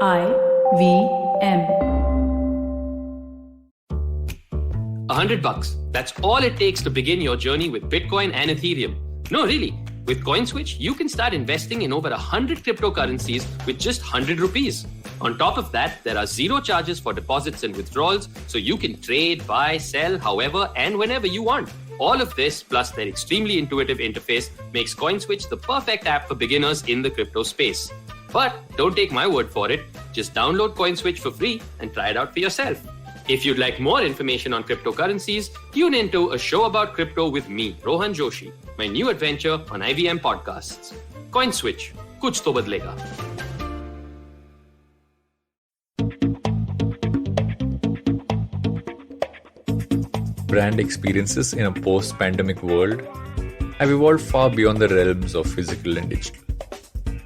IVM. $100. That's all it takes to begin your journey with Bitcoin and Ethereum. No, really. With CoinSwitch, you can start investing in over 100 cryptocurrencies with just 100 rupees. On top of that, there are zero charges for deposits and withdrawals, so you can trade, buy, sell, however and whenever you want. All of this, plus their extremely intuitive interface, makes CoinSwitch the perfect app for beginners in the crypto space. But don't take my word for it. Just download CoinSwitch for free and try it out for yourself. If you'd like more information on cryptocurrencies, tune into a show about crypto with me, Rohan Joshi, my new adventure on IVM podcasts. CoinSwitch, kuch to badlega. Brand experiences in a post-pandemic world have evolved far beyond the realms of physical and digital.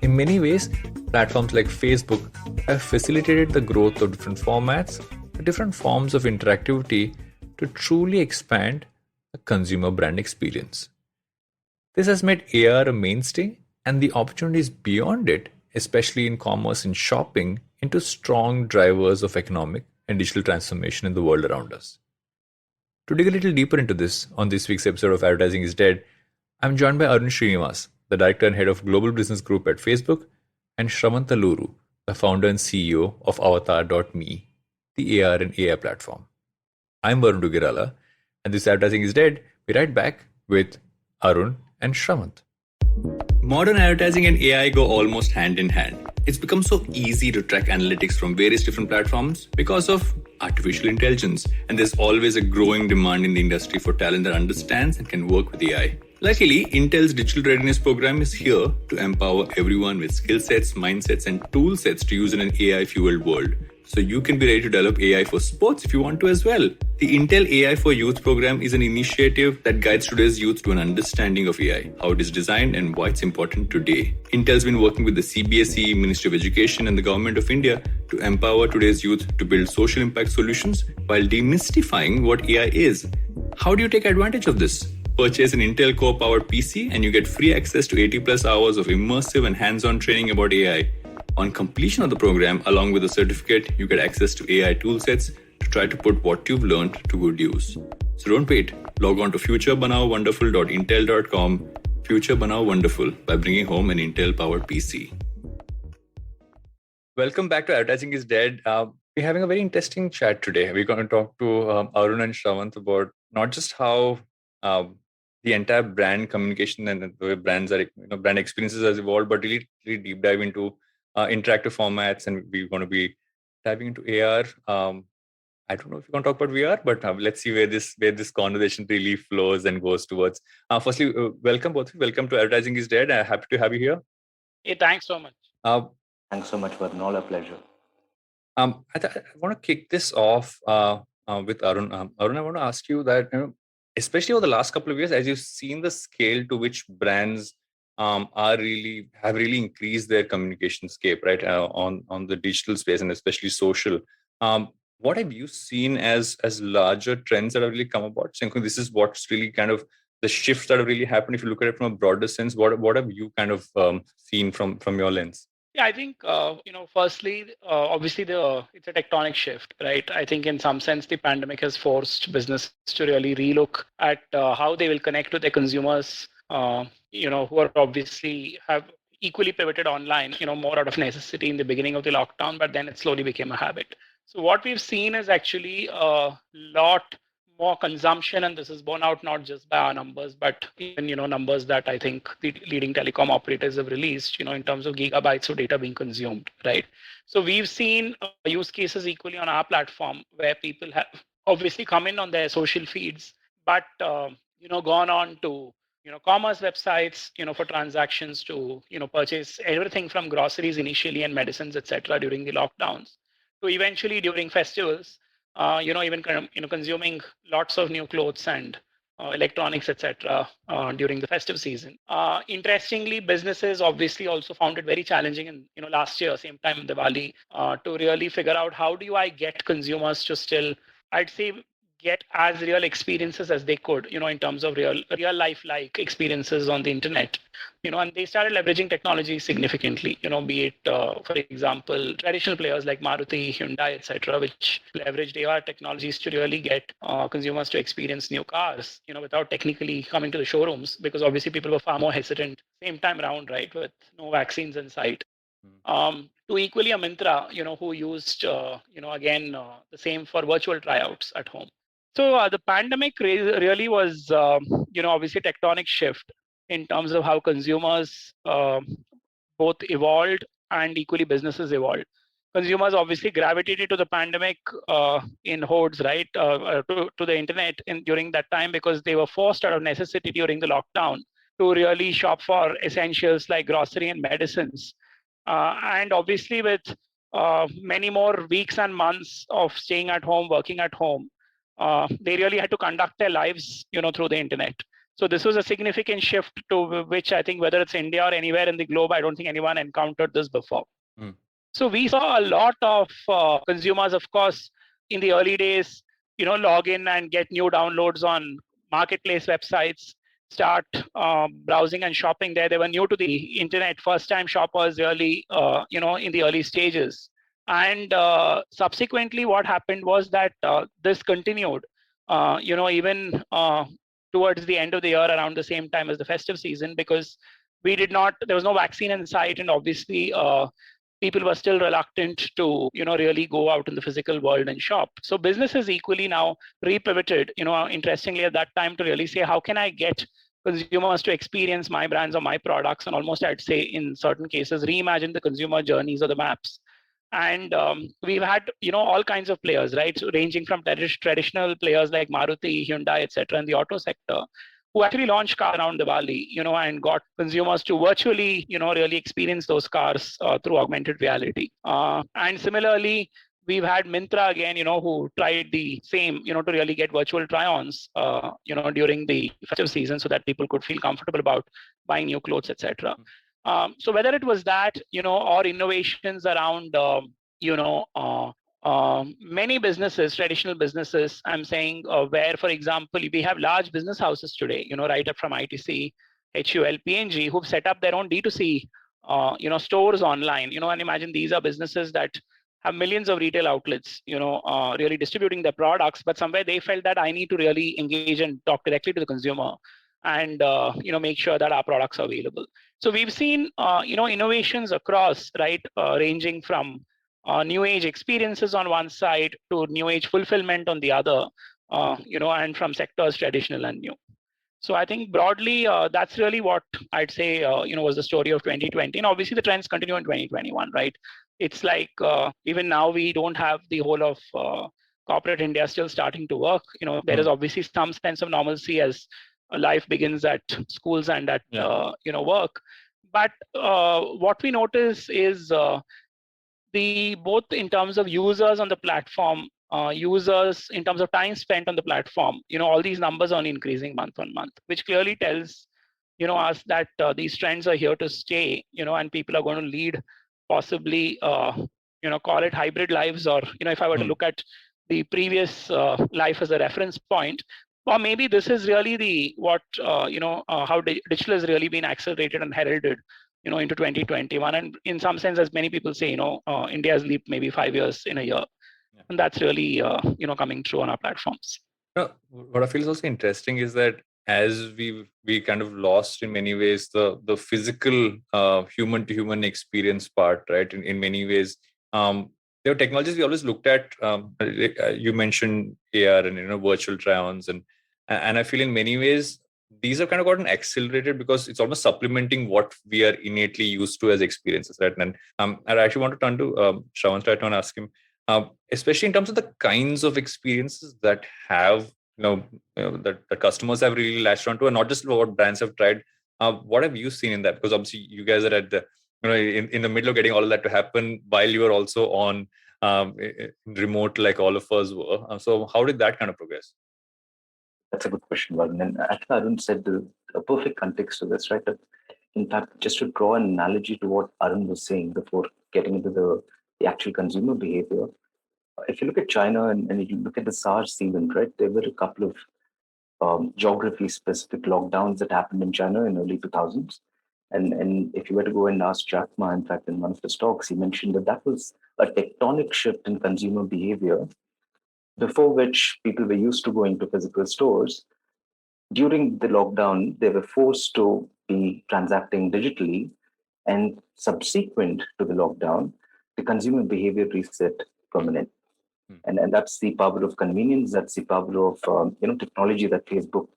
In many ways, platforms like Facebook have facilitated the growth of different formats, different forms of interactivity to truly expand the consumer brand experience. This has made AR a mainstay and the opportunities beyond it, especially in commerce and shopping, into strong drivers of economic and digital transformation in the world around us. To dig a little deeper into this, on this week's episode of Advertising is Dead, I'm joined by Arun Srinivas, the Director and Head of Global Business Group at Facebook, and Sravanth Aluru, the founder and CEO of Avatar.me, the AR and AI platform. I'm Varun Dugirala, and this Advertising is Dead. Be right back with Arun and Sravanth. Modern advertising and AI go almost hand in hand. It's become so easy to track analytics from various different platforms because of artificial intelligence, and there's always a growing demand in the industry for talent that understands and can work with AI. Luckily, Intel's Digital Readiness Program is here to empower everyone with skill sets, mindsets, and tool sets to use in an AI-fueled world. So you can be ready to develop AI for sports if you want to as well. The Intel AI for Youth program is an initiative that guides today's youth to an understanding of AI, how it is designed and why it's important today. Intel's been working with the CBSE, Ministry of Education and the Government of India to empower today's youth to build social impact solutions while demystifying what AI is. How do you take advantage of this? Purchase an Intel Core-powered PC and you get free access to 80 plus hours of immersive and hands-on training about AI. On completion of the program, along with a certificate, you get access to AI toolsets to try to put what you've learned to good use. So don't wait. Log on to futurebanaowonderful.intel.com. Future Banao Wonderful by bringing home an Intel-powered PC. Welcome back to Advertising is Dead. We're having a very interesting chat today. We're going to talk to Arun and Sravanth about not just how the entire brand communication and the way brands are, brand experiences has evolved, but really deep dive into interactive formats, and we're going to be diving into AR. I don't know if you're going to talk about VR, but let's see where this conversation really flows and goes towards. Firstly, welcome both of you. Welcome to Advertising is Dead. Happy to have you here. Hey, thanks so much. Thanks so much, Varun. All a pleasure. I want to kick this off with Arun. Arun, I want to ask you that, especially over the last couple of years, as you've seen the scale to which brands have really increased their communication scape, right, on the digital space and especially social. What have you seen as larger trends that have really come about? So this is what's really kind of the shifts that have really happened. If you look at it from a broader sense, what have you kind of seen from your lens? Yeah, I think, firstly, obviously it's a tectonic shift, right? I think in some sense, the pandemic has forced business to really relook at how they will connect with their consumers, who are obviously have equally pivoted online, more out of necessity in the beginning of the lockdown, but then it slowly became a habit. So what we've seen is actually a lot more consumption, and this is borne out not just by our numbers, but even numbers that I think the leading telecom operators have released, in terms of gigabytes of data being consumed, right? So we've seen use cases equally on our platform where people have obviously come in on their social feeds, but gone on to commerce websites, for transactions to purchase everything from groceries initially and medicines, etc. during the lockdowns, to eventually during festivals. Even consuming lots of new clothes and electronics, etc. During the festive season. Interestingly, businesses obviously also found it very challenging in last year, same time in Diwali, to really figure out how do I get consumers to still, I'd say, get as real experiences as they could, in terms of real life like experiences on the internet. And they started leveraging technology significantly, be it, for example, traditional players like Maruti, Hyundai, etc., which leveraged AR technologies to really get consumers to experience new cars, without technically coming to the showrooms, because obviously people were far more hesitant same time around, right, with no vaccines in sight. To equally a Mintra, who used, again, the same for virtual tryouts at home. So the pandemic really was, obviously a tectonic shift in terms of how consumers both evolved and equally businesses evolved. Consumers obviously gravitated to the pandemic in hordes, right, to the internet during that time, because they were forced out of necessity during the lockdown to really shop for essentials like grocery and medicines. And obviously, with many more weeks and months of staying at home, working at home, they really had to conduct their lives, through the internet. So this was a significant shift to which I think, whether it's India or anywhere in the globe, I don't think anyone encountered this before. So we saw a lot of consumers, of course, in the early days, log in and get new downloads on marketplace websites, start browsing and shopping there. They were new to the internet, first-time shoppers, really, in the early stages. And subsequently, what happened was that this continued, even towards the end of the year, around the same time as the festive season, because there was no vaccine in sight, and obviously people were still reluctant to, really go out in the physical world and shop. So businesses equally now repivoted, interestingly at that time, to really say, how can I get consumers to experience my brands or my products, and almost, I'd say, in certain cases, reimagine the consumer journeys or the maps. And we've had, all kinds of players, right? So ranging from traditional players like Maruti, Hyundai, etc., in the auto sector, who actually launched car around Diwali, and got consumers to virtually, really experience those cars through augmented reality. And similarly, we've had Mintra again, who tried the same, to really get virtual try-ons, during the festive season, so that people could feel comfortable about buying new clothes, etc. So whether it was that, or innovations around, many businesses, traditional businesses, I'm saying, where, for example, we have large business houses today, right up from ITC, HUL, PNG, who've set up their own D2C, stores online, and imagine these are businesses that have millions of retail outlets, really distributing their products, but somewhere they felt that I need to really engage and talk directly to the consumer and, make sure that our products are available. So we've seen, innovations across, right, ranging from new age experiences on one side to new age fulfillment on the other, and from sectors traditional and new. So I think broadly, that's really what I'd say, was the story of 2020. And obviously the trends continue in 2021, right? It's like, even now we don't have the whole of corporate India still starting to work. There is obviously some sense of normalcy as life begins at schools and at, work. But what we notice is both in terms of users on the platform, users in terms of time spent on the platform, all these numbers are increasing month on month, which clearly tells, us that these trends are here to stay, and people are going to lead possibly, call it hybrid lives, or, if I were to look at the previous life as a reference point, or maybe this is really how digital has really been accelerated and heralded, into 2021. And in some sense, as many people say, India has leaped maybe 5 years in a year. And that's really, coming true on our platforms. What I feel is also interesting is that as we kind of lost in many ways the physical human to human experience part, right? In many ways, there are technologies we always looked at. You mentioned AR and virtual try-ons, and I feel in many ways these have kind of gotten accelerated because it's almost supplementing what we are innately used to as experiences, right? And I actually want to turn to Sravanth right now and ask him, especially in terms of the kinds of experiences that have that the customers have really latched onto, and not just what brands have tried. What have you seen in that? Because obviously you guys are at the in the middle of getting all of that to happen while you are also on remote, like all of us were. So how did that kind of progress? That's a good question, Varun. And actually, Arun said a perfect context to this, right? In fact, just to draw an analogy to what Arun was saying before getting into the actual consumer behavior, if you look at China and you look at the SARS event, right, there were a couple of geography-specific lockdowns that happened in China in early 2000s. And if you were to go and ask Jack Ma, in fact, in one of his talks, he mentioned that that was a tectonic shift in consumer behavior, before which people were used to going to physical stores. During the lockdown, they were forced to be transacting digitally, and subsequent to the lockdown, the consumer behavior reset permanently. And that's the power of convenience. That's the power of technology that Facebook,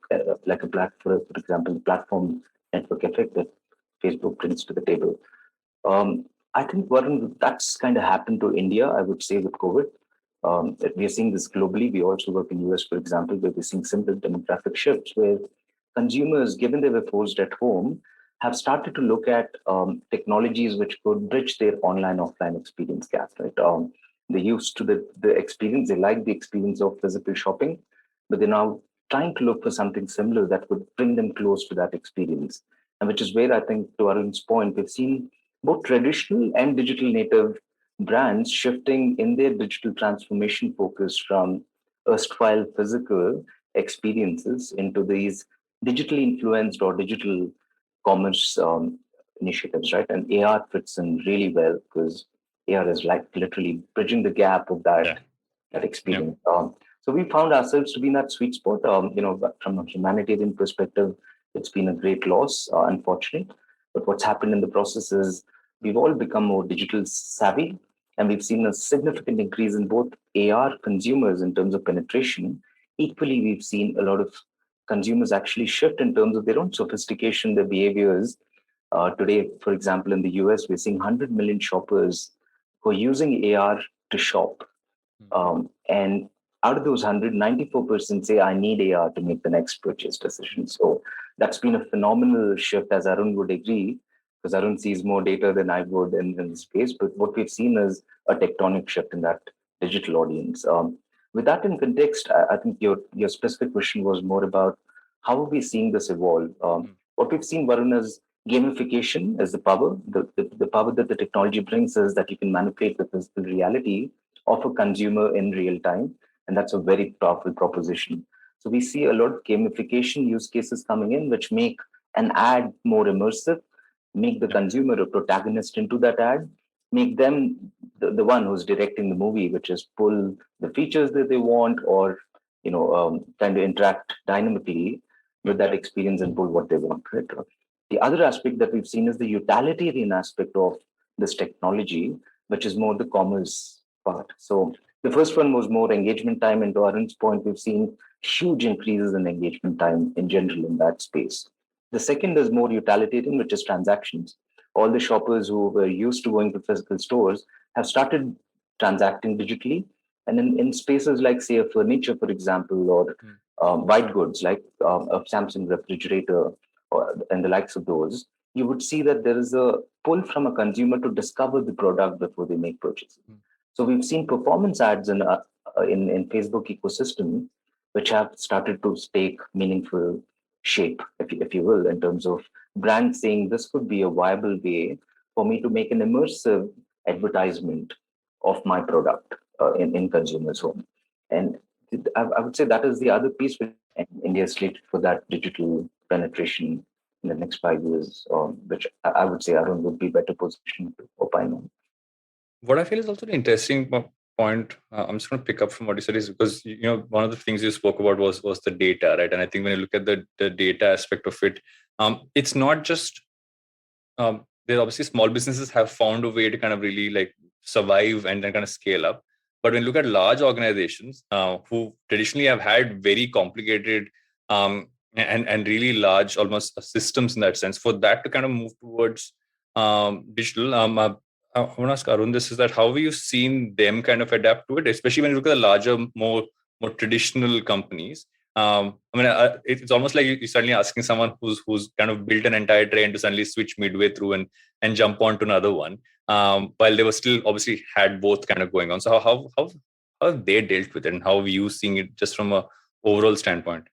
like a platform, for example, the platform network effect that Facebook brings to the table. I think, Varun, that's kind of happened to India, I would say, with COVID. We are seeing this globally. We also work in US, for example, where we're seeing similar demographic shifts where consumers, given they were forced at home, have started to look at technologies which could bridge their online-offline experience gap. Right? They're used to the experience. They like the experience of physical shopping, but they're now trying to look for something similar that would bring them close to that experience. And which is where I think, to Arun's point, we've seen both traditional and digital native brands shifting in their digital transformation focus from erstwhile physical experiences into these digitally influenced or digital commerce initiatives, right? And AR fits in really well because AR is like literally bridging the gap of that experience. So we found ourselves to be in that sweet spot. From a humanitarian perspective, it's been a great loss, unfortunately. But what's happened in the process is we've all become more digital savvy, and we've seen a significant increase in both AR consumers in terms of penetration. Equally, we've seen a lot of consumers actually shift in terms of their own sophistication, their behaviors. Today, for example, in the US, we're seeing 100 million shoppers who are using AR to shop. And out of those 100, 94% say, I need AR to make the next purchase decision. So that's been a phenomenal shift, as Arun would agree, because Arun sees more data than I would in the space. But what we've seen is a tectonic shift in that digital audience. With that in context, I think your specific question was more about how are we seeing this evolve? What we've seen, Varun, is gamification as the power. The power that the technology brings is that you can manipulate the physical reality of a consumer in real time. And that's a very powerful proposition. So we see a lot of gamification use cases coming in, which make an ad more immersive, make the consumer a protagonist into that ad, make them the one who's directing the movie, which is pull the features that they want or, kind of interact dynamically with that experience and pull what they want. Right? The other aspect that we've seen is the utilitarian aspect of this technology, which is more the commerce part. So the first one was more engagement time, and to Arun's point, we've seen huge increases in engagement time in general in that space. The second is more utilitarian, which is transactions. All the shoppers who were used to going to physical stores have started transacting digitally. And in spaces like, say, a furniture, for example, or white goods like a Samsung refrigerator and the likes of those, you would see that there is a pull from a consumer to discover the product before they make purchases. So we've seen performance ads in Facebook ecosystem, which have started to take meaningful shape, if you will, in terms of brands saying this could be a viable way for me to make an immersive advertisement of my product in consumers' home. And I would say that is the other piece which India is slated for that digital penetration in the next 5 years, which I would say Arun would be better positioned to opine on. What I feel is also an interesting point. I'm just going to pick up from what you said is because one of the things you spoke about was the data, right? And I think when you look at the data aspect of it, it's not just there. Obviously, small businesses have found a way to kind of really like survive and then kind of scale up. But when you look at large organizations who traditionally have had very complicated and really large almost systems in that sense, for that to kind of move towards digital, I want to ask Arun this, is that how have you seen them kind of adapt to it, especially when you look at the larger, more traditional companies? It's almost like you're suddenly asking someone who's kind of built an entire train to suddenly switch midway through and jump onto another one, while they were still obviously had both kind of going on. So how have they dealt with it, and how have you seeing it just from a overall standpoint?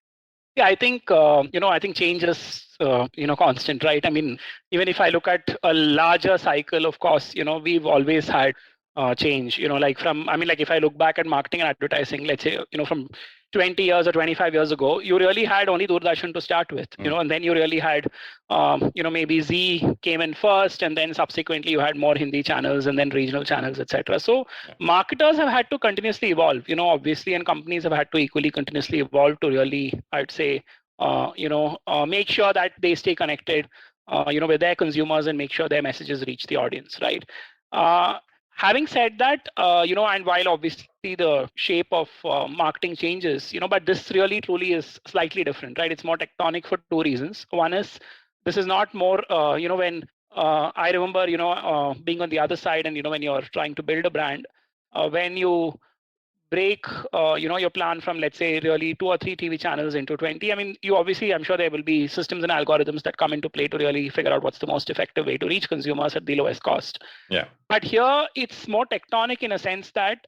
Yeah, I think I think change is constant, right? I mean, even if I look at a larger cycle of course, we've always had change. Like if I look back at marketing and advertising, let's say, from 20 years or 25 years ago, you really had only Doordarshan to start with, and then you really had, maybe Z came in first, and then subsequently you had more Hindi channels and then regional channels, etc. So marketers have had to continuously evolve, obviously, and companies have had to equally continuously evolve to really, I'd say, make sure that they stay connected, with their consumers and make sure their messages reach the audience, right? Having said that, and while obviously the shape of marketing changes, but this really truly is slightly different, right? It's more tectonic for two reasons. One is this is not more, when I remember, being on the other side, and when you're trying to build a brand, when you break your plan from, let's say, really 2 or 3 TV channels into 20. I mean, you obviously, I'm sure there will be systems and algorithms that come into play to really figure out what's the most effective way to reach consumers at the lowest cost. Yeah. But here it's more tectonic in a sense that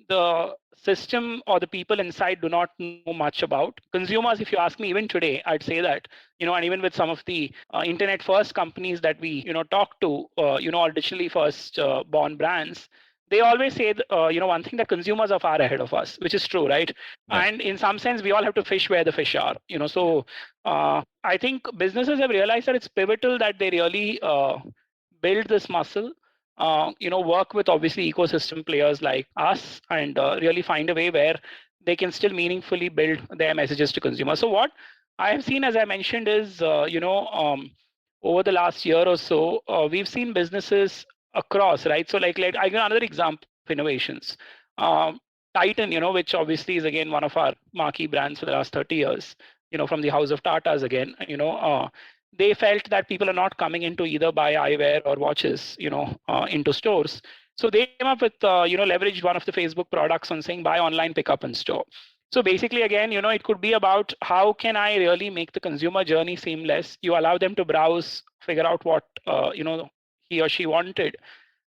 the system or the people inside do not know much about consumers. If you ask me, even today, I'd say that, and even with some of the internet first companies that we talk to, or digitally first born brands, they always say, one thing, that consumers are far ahead of us, which is true, right? Yeah. And in some sense, we all have to fish where the fish are, So I think businesses have realized that it's pivotal that they really build this muscle, work with obviously ecosystem players like us, and really find a way where they can still meaningfully build their messages to consumers. So what I have seen, as I mentioned, is, over the last year or so, we've seen businesses across, right? So like I give another example of innovations. Titan, which obviously is again one of our marquee brands for the last 30 years, from the house of Tatas again, they felt that people are not coming in to either buy eyewear or watches, into stores. So they came up with, leveraged one of the Facebook products on saying buy online, pick up in store. So basically, again, it could be about how can I really make the consumer journey seamless. You allow them to browse, figure out what, he or she wanted,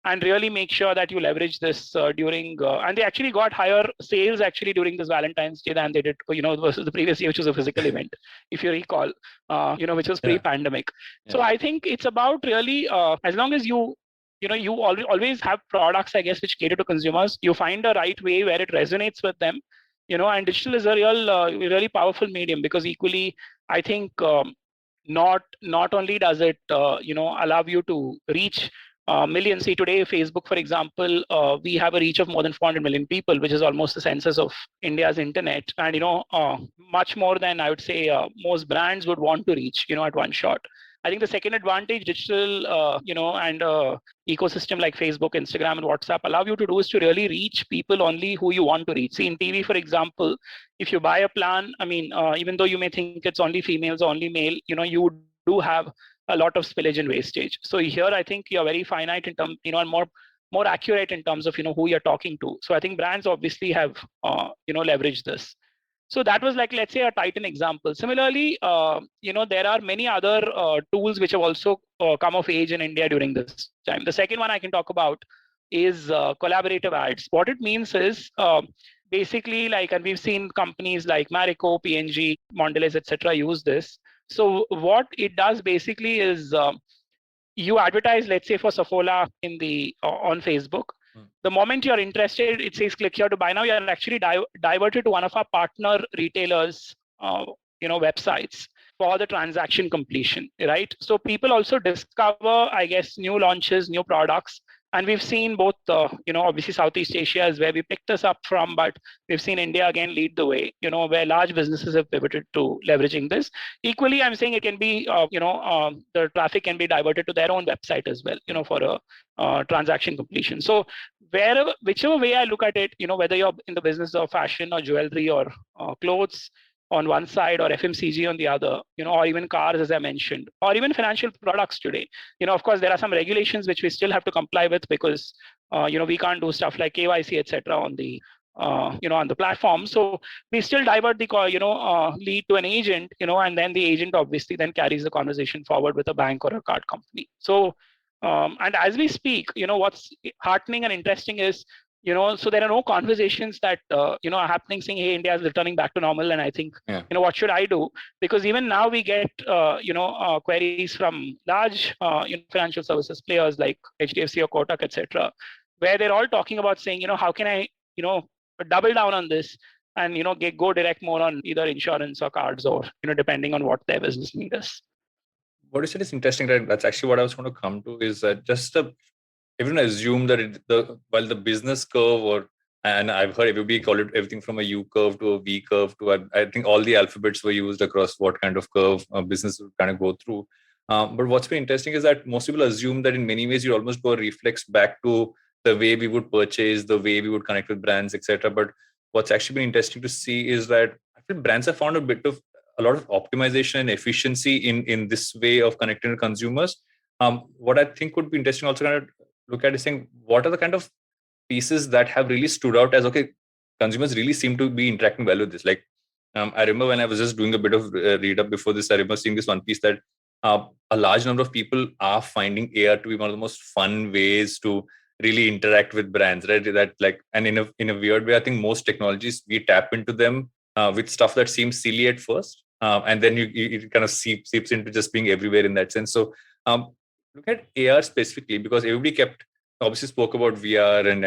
and really make sure that you leverage this during, and they actually got higher sales actually during this Valentine's Day than they did, versus the previous year, which was a physical event, if you recall, which was pre-pandemic. Yeah. So I think it's about really, as long as you always have products, I guess, which cater to consumers, you find a right way where it resonates with them, and digital is a really powerful medium, because equally, I think, not only does it, allow you to reach millions. See, today, Facebook, for example, we have a reach of more than 400 million people, which is almost the census of India's internet, and much more than I would say most brands would want to reach, at one shot. I think the second advantage digital, and ecosystem like Facebook, Instagram, and WhatsApp allow you to do is to really reach people only who you want to reach. See, in TV, for example, if you buy a plan, I mean, even though you may think it's only females or only male, you do have a lot of spillage and wastage. So here, I think you're very finite in terms, and more accurate in terms of, who you're talking to. So I think brands obviously have, leveraged this. So that was like, let's say, a Titan example. Similarly, there are many other tools which have also come of age in India during this time. The second one I can talk about is collaborative ads. What it means is basically, like, and we've seen companies like Marico, P&G, Mondelez, etc. use this. So what it does basically is you advertise, let's say, for Saffola in the on Facebook. The moment you're interested, it says click here to buy now. You're actually diverted to one of our partner retailers, websites for the transaction completion, right? So people also discover, I guess, new launches, new products. And we've seen both, obviously Southeast Asia is where we picked this up from, but we've seen India again lead the way, where large businesses have pivoted to leveraging this. Equally, I'm saying it can be, the traffic can be diverted to their own website as well, for a transaction completion. So whichever way I look at it, whether you're in the business of fashion or jewelry or clothes on one side, or FMCG on the other, or even cars, as I mentioned, or even financial products today. Of course, there are some regulations which we still have to comply with, because, we can't do stuff like KYC, etc. on the, on the platform. So we still divert the, lead to an agent, and then the agent obviously then carries the conversation forward with a bank or a card company. So, and as we speak, what's heartening and interesting is, so there are no conversations that, are happening saying, hey, India is returning back to normal. And I think, what should I do? Because even now we get, queries from large, financial services players like HDFC or Kotak, etc., where they're all talking about saying, how can I, double down on this and, go direct more on either insurance or cards or, depending on what their business need is. What you said is interesting, right? That's actually what I was going to come to, is that just everyone assume that while the business curve, and I've heard everybody call it everything from a U curve to a V curve to I think all the alphabets were used across what kind of curve a business would kind of go through. But what's been interesting is that most people assume that in many ways you almost go reflex back to the way we would purchase, the way we would connect with brands, etc. But what's actually been interesting to see is that I feel brands have found a lot of optimization and efficiency in this way of connecting to consumers. What I think would be interesting also kind of look at is saying, what are the kind of pieces that have really stood out as, okay, consumers really seem to be interacting well with this. Like, I remember when I was just doing a bit of read up before this, I remember seeing this one piece that a large number of people are finding AR to be one of the most fun ways to really interact with brands, right? That like, and in a weird way, I think most technologies, we tap into them with stuff that seems silly at first, and then it kind of seeps into just being everywhere in that sense. So look at AR specifically, because everybody obviously spoke about VR and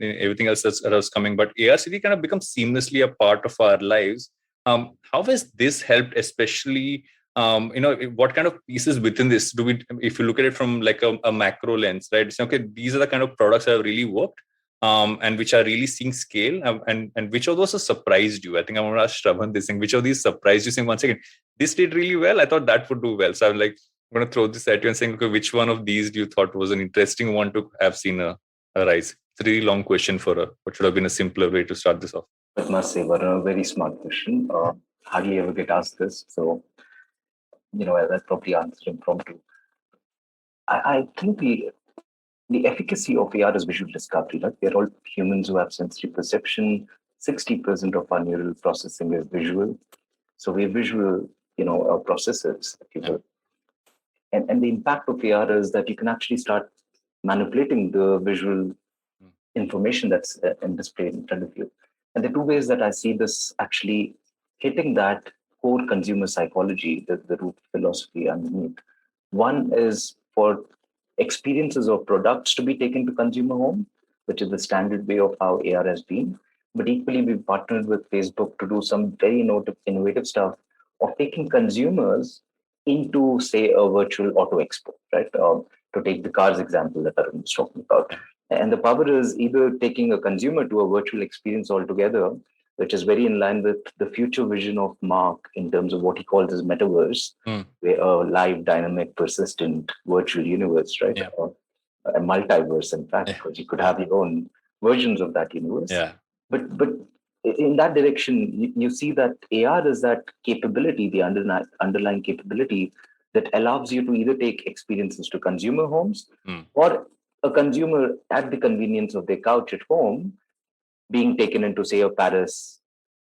everything else that was coming, but AR really kind of becomes seamlessly a part of our lives. How has this helped, especially what kind of pieces within this do we, if you look at it from like a macro lens, right? It's okay, these are the kind of products that have really worked, and which are really seeing scale, and which of those have surprised you? I think I want to ask Sravanth this thing. Which of these surprised you, saying, one second, this did really well, I thought that would do well? So I'm like, I'm going to throw this at you and saying, okay, which one of these do you thought was an interesting one to have seen a rise? It's a really long question for what should have been a simpler way to start this off. I must say, but a very smart question. Hardly ever get asked this, so I'll probably answer impromptu. I think the efficacy of AR is visual discovery. Right? We're all humans who have sensory perception. 60% of our neural processing is visual, so we're visual, processors, if you will. And the impact of AR is that you can actually start manipulating the visual information that's displayed in front of you. And the two ways that I see this actually hitting that core consumer psychology, the root philosophy underneath. One is for experiences of products to be taken to consumer home, which is the standard way of how AR has been. But equally, we've partnered with Facebook to do some very innovative stuff of taking consumers into, say, a virtual auto expo, right? To take the cars example that Arun was talking about. And the power is either taking a consumer to a virtual experience altogether, which is very in line with the future vision of Mark in terms of what he calls as metaverse, where a live, dynamic, persistent virtual universe, right? Yeah. Or a multiverse, in fact, because you could have your own versions of that universe. Yeah. But in that direction, you see that AR is that capability, the underlying capability that allows you to either take experiences to consumer homes or a consumer at the convenience of their couch at home being taken into, say, a Paris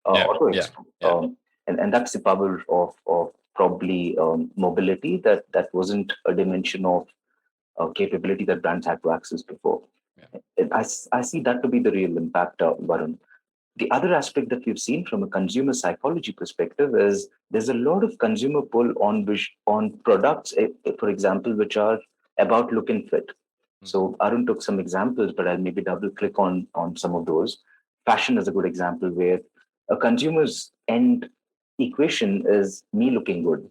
auto expo. And that's the power of probably mobility that wasn't a dimension of capability that brands had to access before. And I see that to be the real impact, Varun. The other aspect that we've seen from a consumer psychology perspective is there's a lot of consumer pull on products, for example, which are about look and fit. So Arun took some examples, but I'll maybe double click on some of those. Fashion is a good example where a consumer's end equation is me looking good.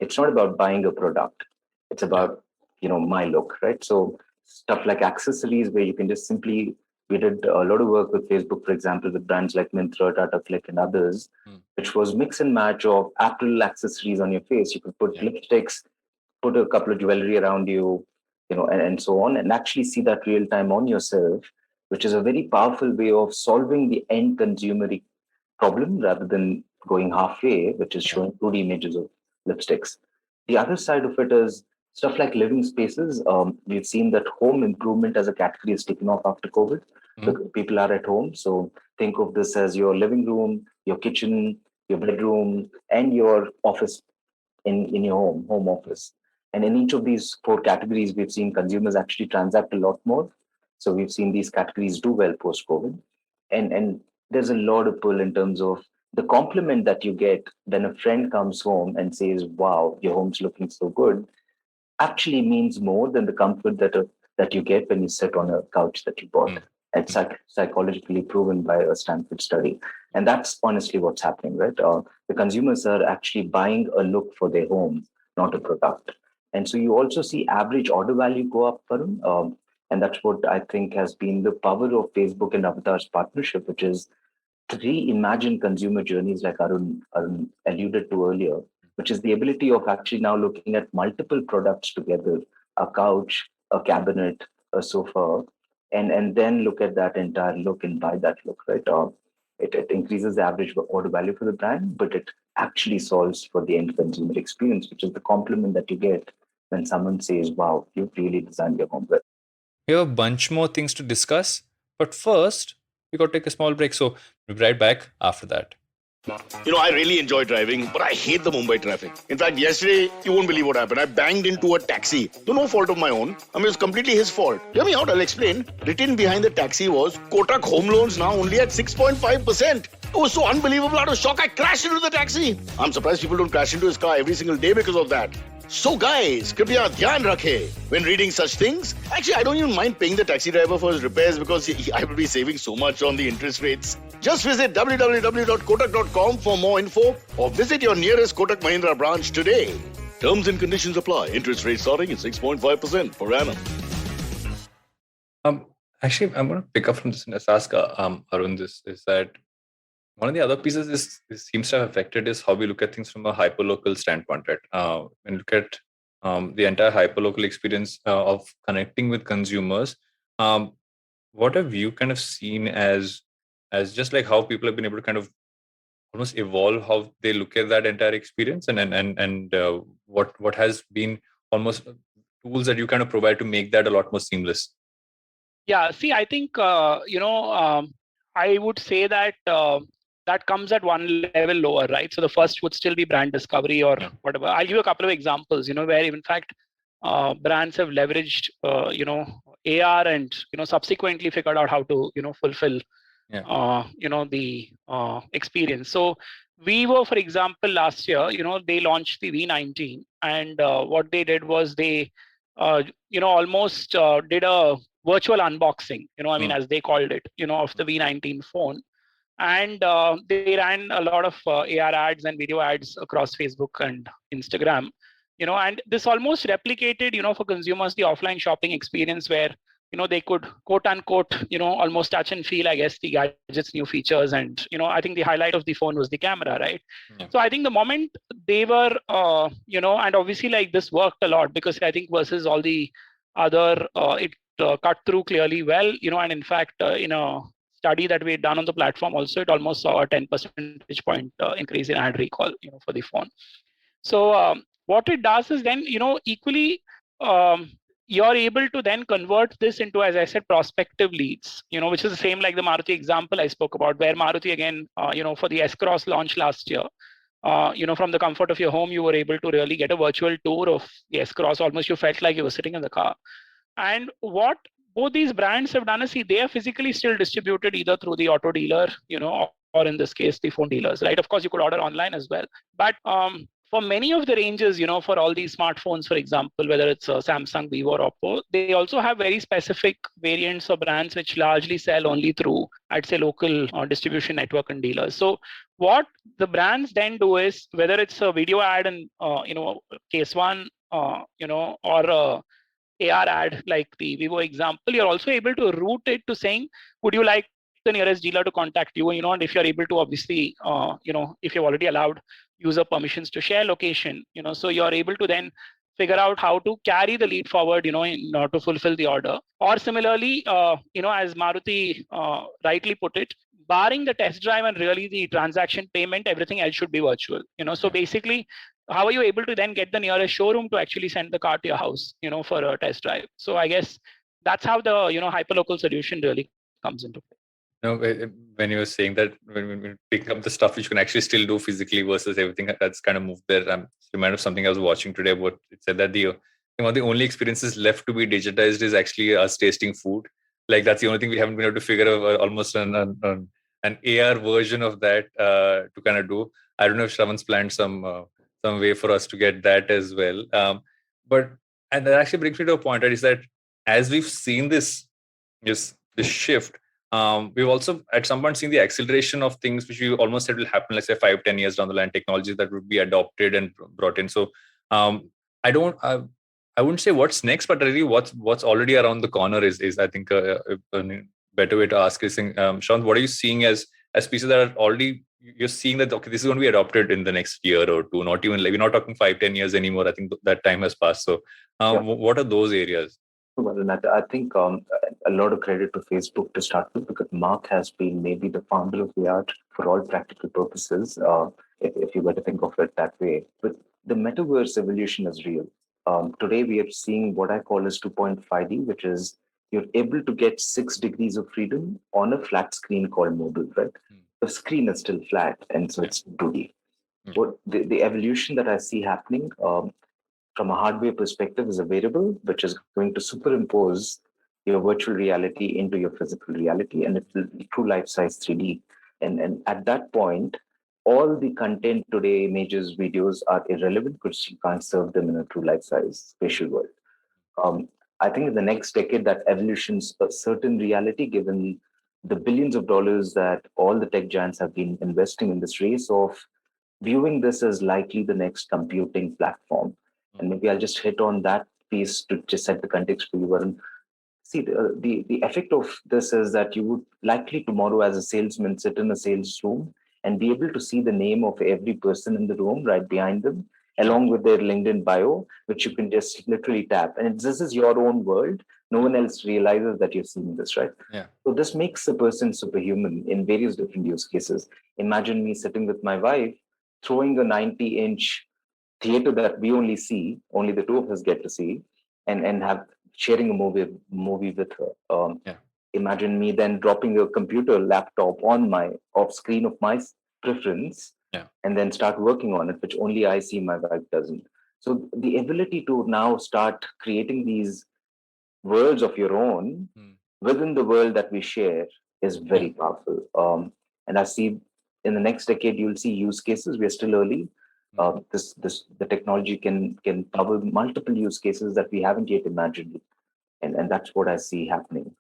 It's not about buying a product. It's about, my look, right? So stuff like accessories where you can just simply, we did a lot of work with Facebook, for example, with brands like Myntra, Tata Click and others, which was mix and match of Apple accessories on your face. You could put lipsticks, put a couple of jewelry around you, and so on, and actually see that real time on yourself, which is a very powerful way of solving the end consumer problem rather than going halfway, which is showing 2D images of lipsticks. The other side of it is stuff like living spaces. We've seen that home improvement as a category is taken off after COVID because people are at home. So think of this as your living room, your kitchen, your bedroom, and your office in your home office. And in each of these four categories, we've seen consumers actually transact a lot more. So we've seen these categories do well post-COVID. And there's a lot of pull in terms of the compliment that you get when a friend comes home and says, wow, your home's looking so good, actually means more than the comfort that a that you get when you sit on a couch that you bought. It's psychologically proven by a Stanford study. And that's honestly what's happening, right? The consumers are actually buying a look for their home, not a product. And so you also see average order value go up, Varun. And that's what I think has been the power of Facebook and Avatar's partnership, which is to reimagine consumer journeys like Arun alluded to earlier, which is the ability of actually now looking at multiple products together, a couch, a cabinet, a sofa, and then look at that entire look and buy that look, right? It increases the average order value for the brand, but it actually solves for the end consumer experience, which is the compliment that you get when someone says, wow, you've really designed your home well. We have a bunch more things to discuss, but first, we got to take a small break. So we'll be right back after that. I really enjoy driving, but I hate the Mumbai traffic. In fact, yesterday, you won't believe what happened. I banged into a taxi. Though no fault of my own. I mean, it was completely his fault. Hear me out, I'll explain. Written behind the taxi was, Kotak home loans now only at 6.5%. It was so unbelievable. I was shocked. I crashed into the taxi. I'm surprised people don't crash into his car every single day because of that. So guys, kripya dhyan rakhe when reading such things. Actually, I don't even mind paying the taxi driver for his repairs because I will be saving so much on the interest rates. Just visit www.kotak.com for more info or visit your nearest Kotak Mahindra branch today. Terms and conditions apply. Interest rate starting at 6.5% per annum. Actually, I'm going to pick up from this and just ask Arun this, is that one of the other pieces this seems to have affected is how we look at things from a hyperlocal standpoint, right? When you look at the entire hyperlocal experience of connecting with consumers, what have you kind of seen as just like how people have been able to kind of almost evolve how they look at that entire experience, and what has been almost tools that you kind of provide to make that a lot more seamless? Yeah, see, I think, I would say that that comes at one level lower, right? So the first would still be brand discovery or whatever. I'll give you a couple of examples, where in fact brands have leveraged, AR and, subsequently figured out how to, fulfill, the experience. So Vivo, for example, last year, they launched the V19, and what they did was they, almost did a virtual unboxing, as they called it, of the V19 phone. And they ran a lot of AR ads and video ads across Facebook and Instagram, and this almost replicated, for consumers, the offline shopping experience where, they could quote unquote, almost touch and feel, I guess, the gadget's new features. And, I think the highlight of the phone was the camera, right? Yeah. So I think the moment they were, and obviously like this worked a lot because I think versus all the other, it cut through clearly well, and in fact, in a study that we had done on the platform also, it almost saw a 10 percentage point increase in ad recall, for the phone. So what it does is then, equally, you're able to then convert this into, as I said, prospective leads, which is the same like the Maruti example I spoke about, where Maruti again, for the S-Cross launch last year, from the comfort of your home, you were able to really get a virtual tour of the S-Cross. Almost you felt like you were sitting in the car. And what both these brands have done is, they are physically still distributed either through the auto dealer, or in this case, the phone dealers, right? Of course, you could order online as well. But for many of the ranges, for all these smartphones, for example, whether it's Samsung, Vivo, or Oppo, they also have very specific variants of brands which largely sell only through, I'd say, local distribution network and dealers. So what the brands then do is, whether it's a video ad in, case one, or AR ad like the Vivo example, you're also able to route it to saying, would you like the nearest dealer to contact you? And if you're able to, obviously, if you've already allowed user permissions to share location, so you're able to then figure out how to carry the lead forward, in order to fulfill the order. Or similarly, as Maruti rightly put it, barring the test drive and really the transaction payment, everything else should be virtual. So basically, how are you able to then get the nearest showroom to actually send the car to your house, for a test drive? So I guess that's how the, hyperlocal solution really comes into play. When you were saying that, when we pick up the stuff which you can actually still do physically versus everything that's kind of moved there, I'm reminded of something I was watching today about. It said that the only experiences left to be digitized is actually us tasting food. Like that's the only thing we haven't been able to figure out, almost an AR version of that to kind of do. I don't know if Shravanth's planned some way for us to get that as well. And that actually brings me to a point, right, is that as we've seen this shift, we've also at some point seen the acceleration of things which we almost said will happen, let's say 5-10 years down the line, technologies that would be adopted and brought in. So I don't I wouldn't say what's next, but really what's already around the corner is I think a better way to ask is, Sravanth, what are you seeing as pieces that are already, you're seeing that, okay, this is going to be adopted in the next year or two, not even like, we're not talking 5-10 years anymore. I think that time has passed. So what are those areas? Well, and I think a lot of credit to Facebook to start with, because Mark has been maybe the founder of the art for all practical purposes, if you were to think of it that way. But the metaverse evolution is real. Today, we are seeing what I call as 2.5D, which is you're able to get 6 degrees of freedom on a flat screen called mobile, right? The screen is still flat, and so it's 2D. What the evolution that I see happening, from a hardware perspective, is a variable which is going to superimpose your virtual reality into your physical reality, and it will be true life size 3D. And at that point, all the content today, images, videos, are irrelevant because you can't serve them in a true life size spatial world. I think in the next decade, that evolution's a certain reality, given the billions of dollars that all the tech giants have been investing in this race of viewing this as likely the next computing platform. And maybe I'll just hit on that piece to just set the context for you, Varun. See, the effect of this is that you would likely tomorrow, as a salesman, sit in a sales room and be able to see the name of every person in the room right behind them, along with their LinkedIn bio, which you can just literally tap. And this is your own world. No one else realizes that you're seeing this, right? Yeah. So this makes a person superhuman in various different use cases. Imagine me sitting with my wife, throwing a 90-inch theater that we only see, only the two of us get to see, and have sharing a movie with her. Imagine me then dropping a computer laptop on my off screen of my preference, and then start working on it, which only I see, my wife doesn't. So the ability to now start creating these worlds of your own within the world that we share is very powerful. And I see in the next decade, you'll see use cases. We're still early. The technology can cover multiple use cases that we haven't yet imagined, and that's what I see happening.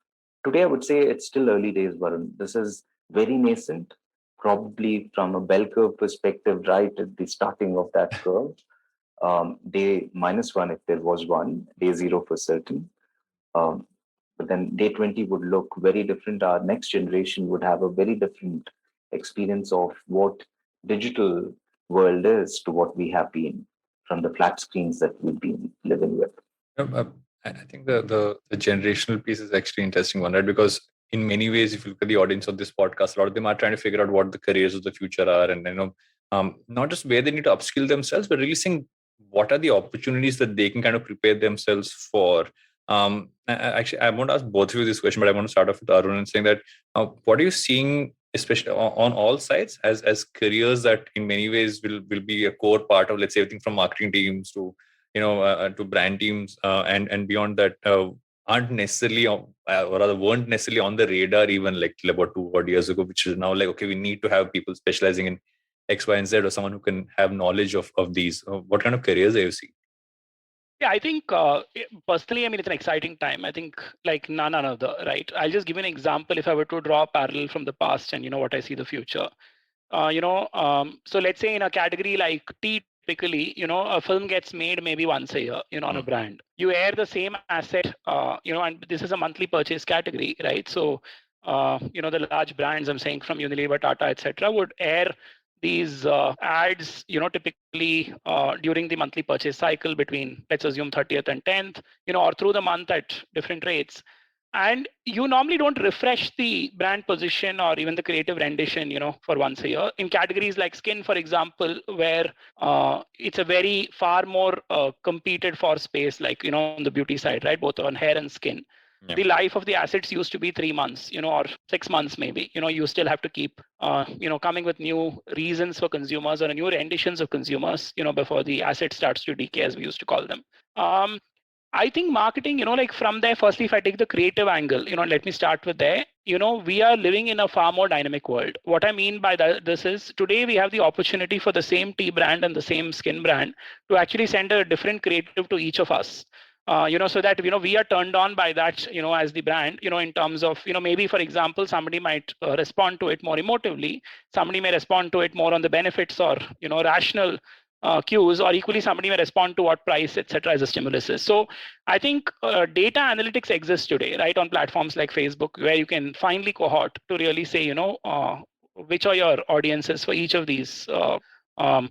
Today, I would say it's still early days, Varun. This is very nascent, probably from a bell curve perspective, right at the starting of that curve. Day -1, if there was one, day 0 for certain. But then day 20 would look very different. Our next generation would have a very different experience of what digital world is to what we have been from the flat screens that we've been living with. I think the generational piece is actually interesting one, right? Because in many ways, if you look at the audience of this podcast, a lot of them are trying to figure out what the careers of the future are, and not just where they need to upskill themselves, but really seeing what are the opportunities that they can kind of prepare themselves for. Actually, I won't ask both of you this question, but I want to start off with Arun and saying that what are you seeing, especially on all sides, as careers that in many ways will be a core part of, let's say, everything from marketing teams to to brand teams and beyond that, aren't necessarily or rather weren't necessarily on the radar even like till about 2 odd years ago, which is now like, okay, we need to have people specializing in X, Y, and Z, or someone who can have knowledge of these. What kind of careers are you seeing? Yeah, I think personally, I mean, it's an exciting time. I think like none other, right? I'll just give you an example. If I were to draw a parallel from the past and what I see the future, so let's say in a category like tea, typically, a film gets made maybe once a year, on a brand. You air the same asset, and this is a monthly purchase category, right? So, the large brands, I'm saying from Unilever, Tata, etc., would air these ads, typically during the monthly purchase cycle between, let's assume 30th and 10th, or through the month at different rates. And you normally don't refresh the brand position or even the creative rendition, for once a year. In categories like skin, for example, where it's a very far more competed for space, like, on the beauty side, right? Both on hair and skin. Yeah. The life of the assets used to be 3 months, or 6 months maybe. You still have to keep, coming with new reasons for consumers or new renditions of consumers, before the asset starts to decay, as we used to call them. I think marketing, like from there, firstly, if I take the creative angle, let me start with there. We are living in a far more dynamic world. What I mean by this is today we have the opportunity for the same tea brand and the same skin brand to actually send a different creative to each of us. So that, we are turned on by that, as the brand, in terms of, maybe, for example, somebody might respond to it more emotively. Somebody may respond to it more on the benefits or, rational cues, or equally somebody may respond to what price, etc., as a stimulus is. So I think data analytics exists today, right, on platforms like Facebook, where you can finally cohort to really say, which are your audiences for each of these,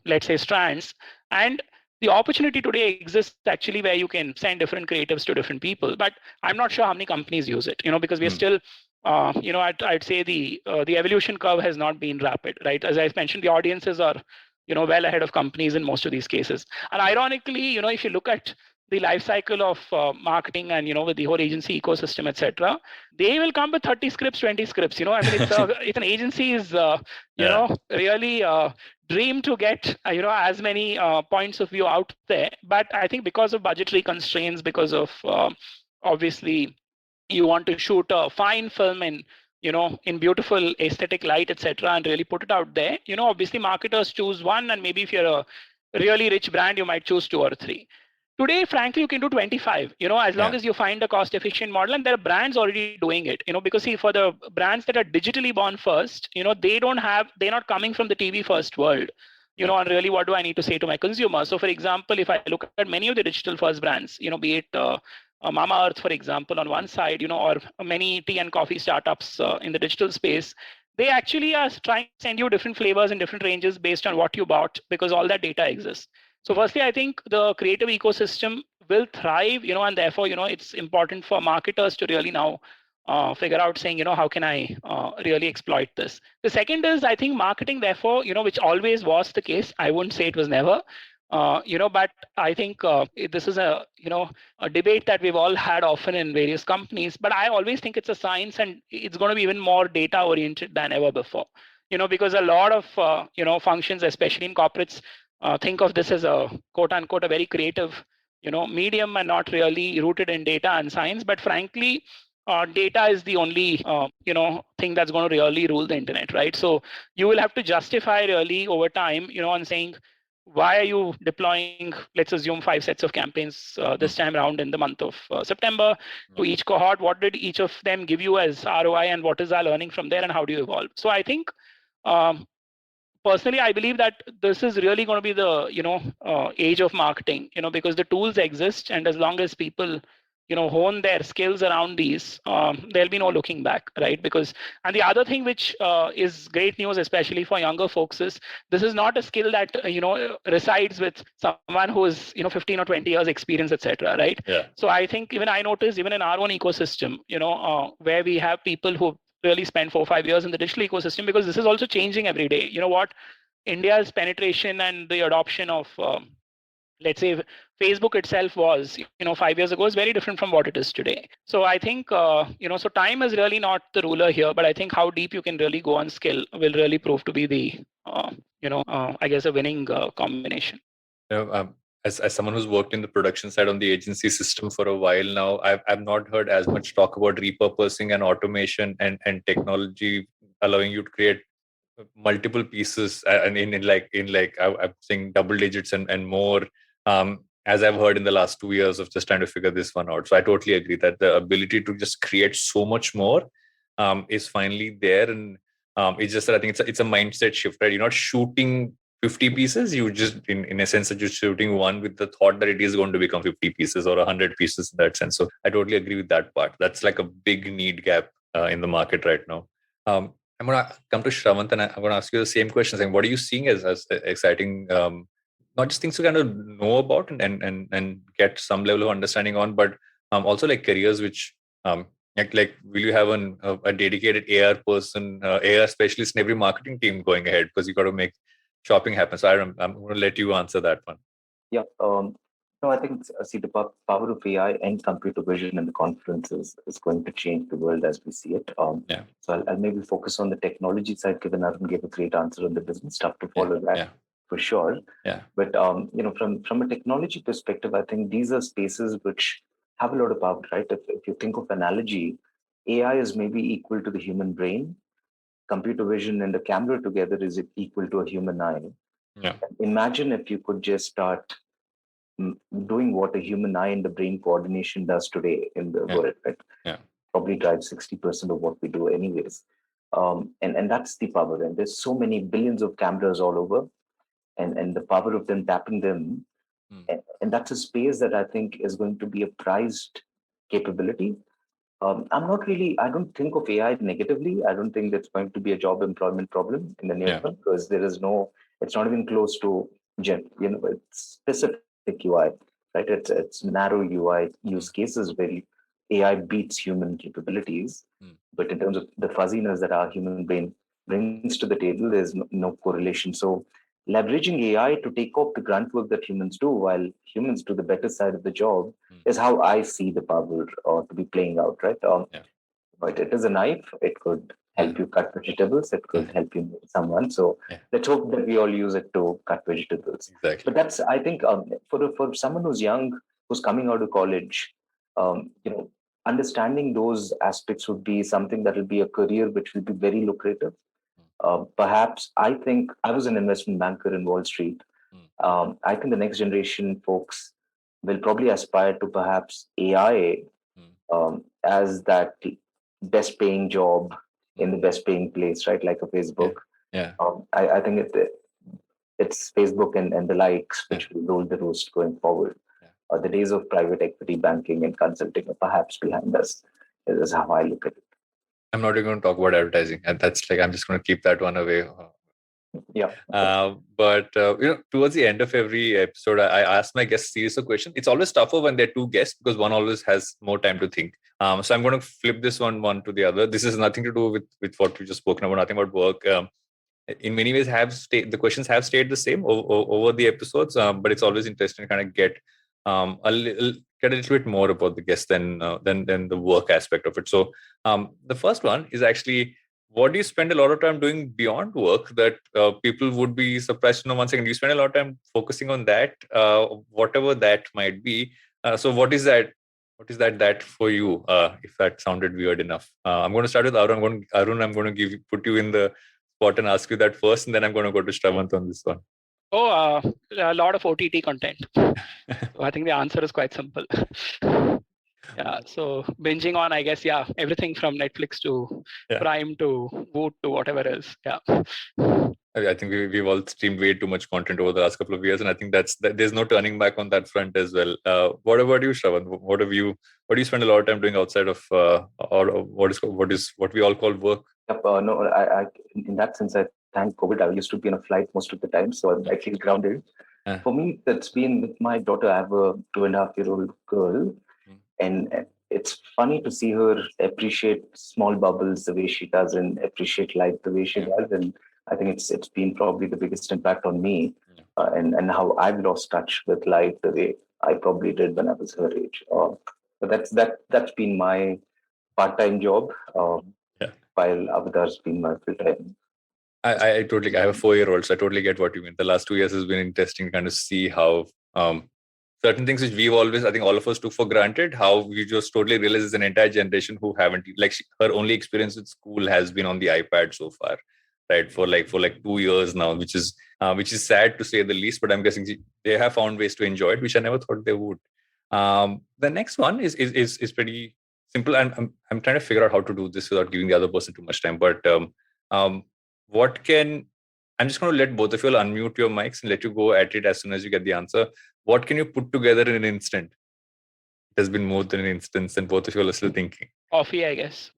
let's say, strands. And the opportunity today exists actually where you can send different creatives to different people, but I'm not sure how many companies use it, because we're still, I'd say the evolution curve has not been rapid, right? As I mentioned, the audiences are, well ahead of companies in most of these cases. And ironically, if you look at the life cycle of marketing and, with the whole agency ecosystem, etc., they will come with 30 scripts, 20 scripts. I mean, it's an agency's, really dream to get, as many points of view out there. But I think because of budgetary constraints, because of obviously you want to shoot a fine film in beautiful aesthetic light, etc., and really put it out there, obviously marketers choose one, and maybe if you're a really rich brand, you might choose two or three. Today, frankly, you can do 25, as long as you find a cost efficient model, and there are brands already doing it, because see, for the brands that are digitally born first, they're not coming from the TV first world, and really what do I need to say to my consumer? So for example, if I look at many of the digital first brands, be it Mama Earth, for example, on one side, or many tea and coffee startups in the digital space, they actually are trying to send you different flavors and different ranges based on what you bought, because all that data exists. So firstly, I think the creative ecosystem will thrive, and therefore, it's important for marketers to really now figure out saying, how can I really exploit this? The second is, I think marketing, therefore, which always was the case. I wouldn't say it was never. But I think this is a debate that we've all had often in various companies. But I always think it's a science, and it's going to be even more data oriented than ever before. Because a lot of functions, especially in corporates, think of this as a quote unquote a very creative medium, and not really rooted in data and science. But frankly, data is the only thing that's going to really rule the internet, right? So you will have to justify really over time, on saying, why are you deploying, let's assume, 5 sets of campaigns this time around in the month of September to each cohort? What did each of them give you as ROI, and what is our learning from there, and how do you evolve? So I think personally, I believe that this is really going to be the age of marketing, because the tools exist, and as long as people hone their skills around these, there'll be no looking back, right? And the other thing which is great news, especially for younger folks, is this is not a skill that resides with someone who is 15 or 20 years experience, etc., right? So I think even I noticed, even in our own ecosystem, where we have people who really spend 4 or 5 years in the digital ecosystem, because this is also changing every day. What India's penetration and the adoption of let's say Facebook itself was 5 years ago is very different from what it is today. So I think so time is really not the ruler here, but I think how deep you can really go on skill will really prove to be the I guess a winning combination. As someone who's worked in the production side on the agency system for a while now, I've not heard as much talk about repurposing and automation and technology allowing you to create multiple pieces and in I'm saying double digits and more, as I've heard in the last 2 years of just trying to figure this one out. So I totally agree that the ability to just create so much more is finally there, and it's just that I think it's a mindset shift, right? You're not shooting 50 pieces, you just in a sense that you're shooting one with the thought that it is going to become 50 pieces or 100 pieces in that sense. So I totally agree with that part. That's like a big need gap in the market right now. I'm going to come to Sravanth, and I'm going to ask you the same question, saying, what are you seeing as exciting, not just things to kind of know about and get some level of understanding on, but also like careers which like will you have a dedicated AR person, AR specialist in every marketing team going ahead, because you got to make shopping happen. So I'm going to let you answer that one. Yeah. No, I think see the power of AI and computer vision in the conferences is going to change the world as we see it. So I'll maybe focus on the technology side, given Arun gave a great answer on the business stuff to follow that for sure. But from a technology perspective, I think these are spaces which have a lot of power, right? If you think of analogy, AI is maybe equal to the human brain. Computer vision and the camera together is equal to a human eye. Imagine if you could just start doing what a human eye and the brain coordination does today in the world, right? Yeah. Probably drives 60% of what we do anyways. And that's the power. And there's so many billions of cameras all over, and the power of them tapping them. And that's a space that I think is going to be a prized capability. I don't think of AI negatively. I don't think that's going to be a job employment problem in the near term, because it's not even close to, it's specific UI, right? It's narrow UI use cases where AI beats human capabilities. But in terms of the fuzziness that our human brain brings to the table, there's no correlation. So leveraging AI to take off the grunt work that humans do while humans do the better side of the job is how I see the power to be playing out, right? But it is a knife. It could help you cut vegetables. It could help you meet someone. So let's hope that we all use it to cut vegetables. Exactly. But that's, I think, for someone who's young, who's coming out of college, understanding those aspects would be something that will be a career which will be very lucrative. Perhaps I think I was an investment banker in Wall Street. I think the next generation folks will probably aspire to perhaps AI as that best paying job in the best paying place, right? Like a Facebook. I think it's Facebook and the likes which will rule the roost going forward. The days of private equity banking and consulting are perhaps behind us. Is how I look at it. I'm not even going to talk about advertising, and that's like I'm just going to keep that one away. Yeah. But towards the end of every episode, I ask my guests a series of questions. It's always tougher when there are two guests because one always has more time to think. So I'm going to flip this one to the other. This has nothing to do with what we just spoken about, nothing about work. In many ways, the questions have stayed the same over the episodes, but it's always interesting to kind of get a little bit more about the guest than the work aspect of it. So the first one is actually, what do you spend a lot of time doing beyond work that people would be surprised to know? One second, you spend a lot of time focusing on that, whatever that might be. So what is that? What is that for you? If that sounded weird enough, I'm going to start with Arun. I'm going to put you in the spot and ask you that first, and then I'm going to go to Sravanth on this one. Oh, a lot of OTT content. So I think the answer is quite simple. Yeah, so binging on, I guess, everything from Netflix to Prime to Woot to whatever else. Yeah. I think we've all streamed way too much content over the last couple of years, and I think there's no turning back on that front as well. What about you, Shravan? What do you spend a lot of time doing outside of or what we all call work? No, I in that sense, I thank COVID. I used to be on a flight most of the time, so I feel grounded. For me, that's been with my daughter. I have a 2.5-year-old girl, and it's funny to see her appreciate small bubbles the way she does and appreciate life the way she does. And I think it's been probably the biggest impact on me, and how I've lost touch with life the way I probably did when I was her age. So that's been my part-time job, while Avatar's been my full-time. I totally. I have a 4-year-old, so I totally get what you mean. The last 2 years has been interesting to kind of see how certain things which we've always, I think all of us took for granted, how we just totally realize there's an entire generation who haven't, her only experience with school has been on the iPad so far, right? For 2 years now, which is sad to say the least, but I'm guessing they have found ways to enjoy it, which I never thought they would. The next one is pretty simple, and I'm trying to figure out how to do this without giving the other person too much time. But I'm just going to let both of you all unmute your mics and let you go at it as soon as you get the answer. What can you put together in an instant? It has been more than an instance, and both of you all are still thinking. Coffee, I guess.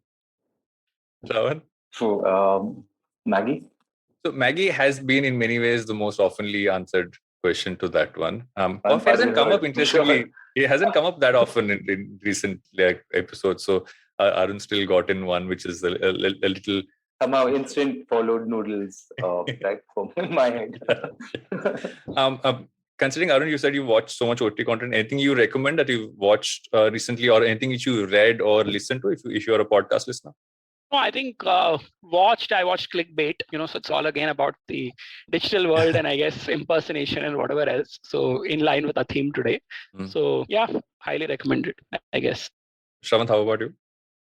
Shravan? So, Maggie? So Maggie has been in many ways the most oftenly answered question to that one. Coffee hasn't come up, interestingly. It hasn't come up that often in recent episodes. So Arun still got in one, which is a little... Somehow instant followed noodles, right, from my head. Considering, Arun, you said you watched so much OTT content, anything you recommend that you've watched recently, or anything which you read or listened to if you're a podcast listener? No, I think I watched Clickbait, so it's all again about the digital world and I guess impersonation and whatever else. So in line with our theme today. So yeah, highly recommended, I guess. Sravanth, how about you?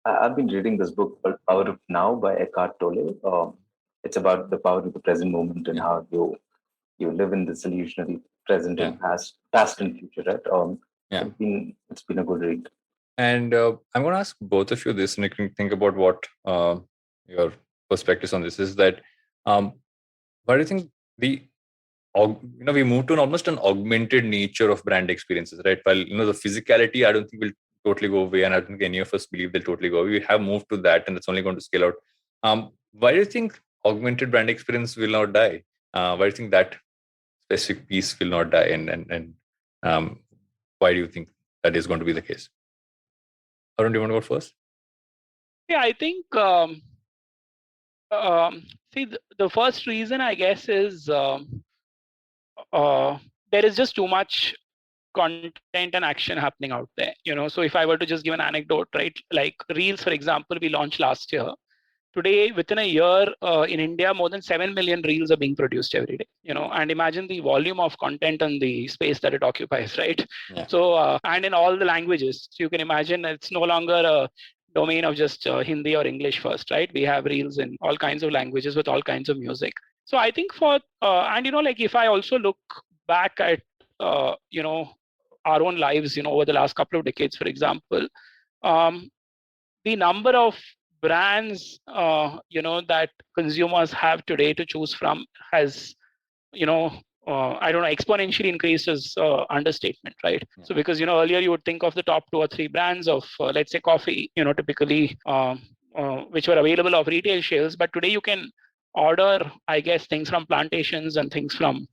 I've been reading this book called Power of Now by Eckhart Tolle. It's about the power of the present moment and how you you live in this illusionary present Yeah. and past and future, right? Yeah. It's been a good read. And I'm going to ask both of you this, and you can think about what your perspectives on this is. That why do you think we move to almost an augmented nature of brand experiences, right? While the physicality, I don't think will totally go away, and I don't think any of us believe they'll totally go away. We have moved to that, and it's only going to scale out. Why do you think augmented brand experience will not die? Why do you think that specific piece will not die, and why do you think that is going to be the case? Arun, do you want to go first? Yeah, I think see the first reason, I guess, is there is just too much content and action happening out there. So if I were to just give an anecdote, right, like Reels, for example, we launched last year. Today, within a year, in India, more than 7 million reels are being produced every day. And imagine the volume of content and the space that it occupies, right? Yeah. So, and in all the languages, so you can imagine it's no longer a domain of just Hindi or English first, right? We have reels in all kinds of languages with all kinds of music. So I think and like if I also look back at our own lives, over the last couple of decades, for example, the number of brands that consumers have today to choose from has I don't know, exponentially increased is understatement, right? Yeah. So because earlier you would think of the top 2 or 3 brands of let's say coffee, typically which were available of retail shelves, but today you can order, I guess, things from plantations and things from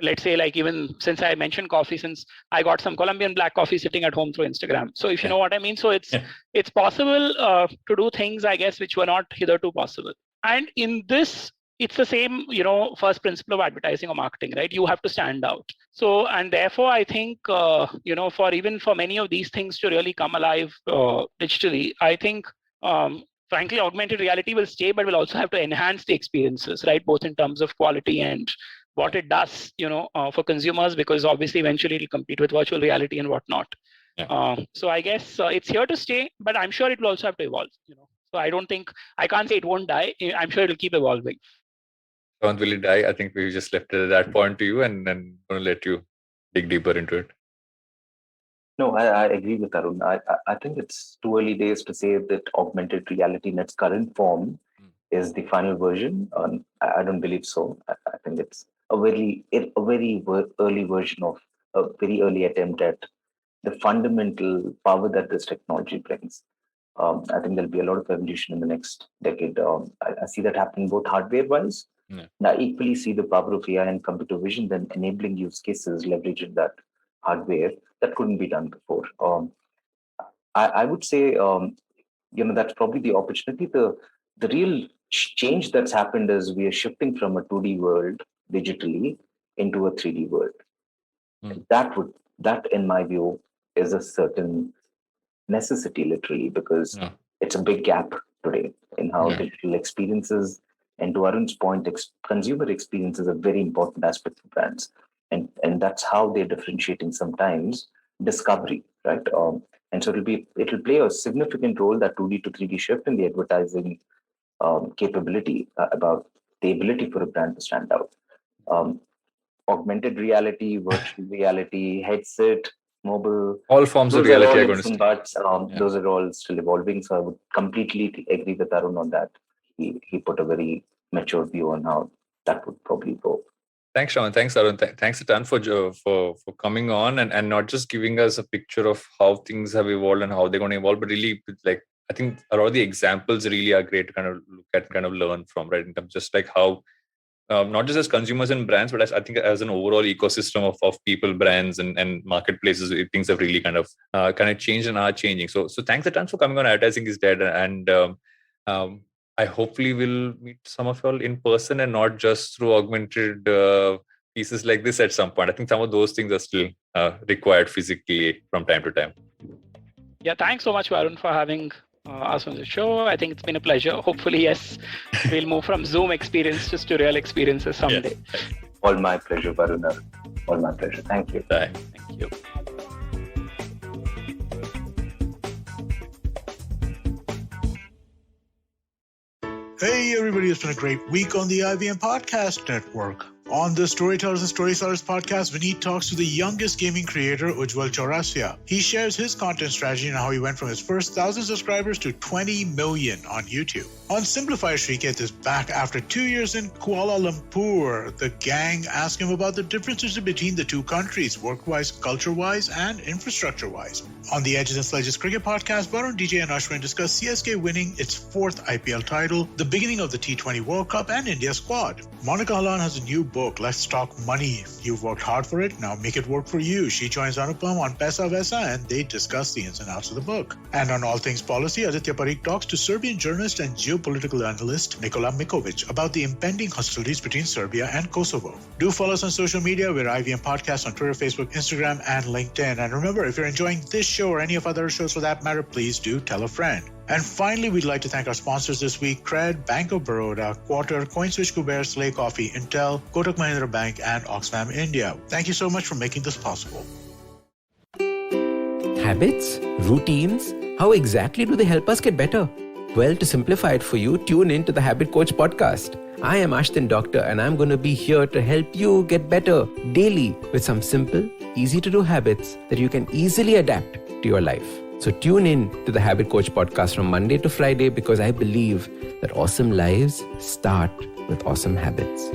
let's say, like, even since I mentioned coffee, since I got some Colombian black coffee sitting at home through Instagram. So if you know what I mean, so it's possible to do things, I guess, which were not hitherto possible. And in this, it's the same, first principle of advertising or marketing, right? You have to stand out. So, and therefore, I think, for many of these things to really come alive digitally, I think, frankly, augmented reality will stay, but we'll also have to enhance the experiences, right? Both in terms of quality and what it does, for consumers, because obviously eventually it'll compete with virtual reality and whatnot. Yeah. So I guess it's here to stay, but I'm sure it will also have to evolve. So I can't say it won't die. I'm sure it'll keep evolving. Sravanth, will it die? I think we just left it at that point to you, and then going to let you dig deeper into it. No, I agree with Arun. I think it's too early days to say that augmented reality in its current form is the final version. I don't believe so. I think it's a very early version of a very early attempt at the fundamental power that this technology brings. I think there'll be a lot of evolution in the next decade. I see that happening both hardware-wise. Yeah. And I equally see the power of AI and computer vision then enabling use cases leveraging that hardware that couldn't be done before. I would say, that's probably the opportunity. The real change that's happened is we are shifting from a 2D world digitally into a 3D world. That, in my view, is a certain necessity, literally, because it's a big gap today in how digital experiences, and to Arun's point, consumer experience is a very important aspect of brands. And that's how they're differentiating sometimes discovery, right? And so it'll play a significant role, that 2D to 3D shift in the advertising capability, about the ability for a brand to stand out. Augmented reality, virtual reality, headset, mobile, all forms of reality are going to but those are all still evolving. So I would completely agree with Arun on that. He put a very mature view on how that would probably go. Thanks, Sravanth. Thanks, Arun. Thanks a ton for coming on and not just giving us a picture of how things have evolved and how they're going to evolve, but really, like, I think a lot of the examples really are great to kind of look at, kind of learn from, right? In terms of just like how, not just as consumers and brands, but I think as an overall ecosystem of people, brands, and marketplaces, things have really kind of changed and are changing. So thanks a ton for coming on Advertising is Dead, and I hopefully will meet some of y'all in person and not just through augmented pieces like this at some point. I think some of those things are still required physically from time to time. Yeah, thanks so much, Varun, for having us on the show. I think it's been a pleasure. Hopefully, yes, we'll move from Zoom experiences to real experiences someday. Yes. All my pleasure, Varun. All my pleasure. Thank you. Thank you. Hey everybody, it's been a great week on the IBM Podcast Network. On the Storytellers and Storysellers podcast, Vineet talks to the youngest gaming creator, Ujjwal Chaurasia. He shares his content strategy and how he went from his first 1,000 subscribers to 20 million on YouTube. On Simplify, Shriketh is back after 2 years in Kuala Lumpur. The gang ask him about the differences between the two countries, work-wise, culture-wise, and infrastructure-wise. On the Edges and Sledges Cricket podcast, Varun, DJ, and Ashwin discuss CSK winning its 4th IPL title, the beginning of the T20 World Cup, and India's squad. Monica Halan has a new book, Let's Talk Money. You've worked hard for it, now make it work for you. She joins Anupam on Pesa Vesa and they discuss the ins and outs of the book. And on All Things Policy, Aditya Parikh talks to Serbian journalist and geopolitical analyst Nikola Mikovic about the impending hostilities between Serbia and Kosovo. Do follow us on social media. We're IVM Podcast on Twitter, Facebook, Instagram, and LinkedIn. And remember, if you're enjoying this show or any of other shows for that matter, please do tell a friend. And finally, we'd like to thank our sponsors this week, Cred, Bank of Baroda, Quarter, CoinSwitch, Kuber, Slay Coffee, Intel, Kotak Mahindra Bank, and Oxfam India. Thank you so much for making this possible. Habits? Routines? How exactly do they help us get better? Well, to simplify it for you, tune in to the Habit Coach podcast. I am Ashton Doctor and I'm going to be here to help you get better daily with some simple, easy to do habits that you can easily adapt to your life. So tune in to the Habit Coach podcast from Monday to Friday because I believe that awesome lives start with awesome habits.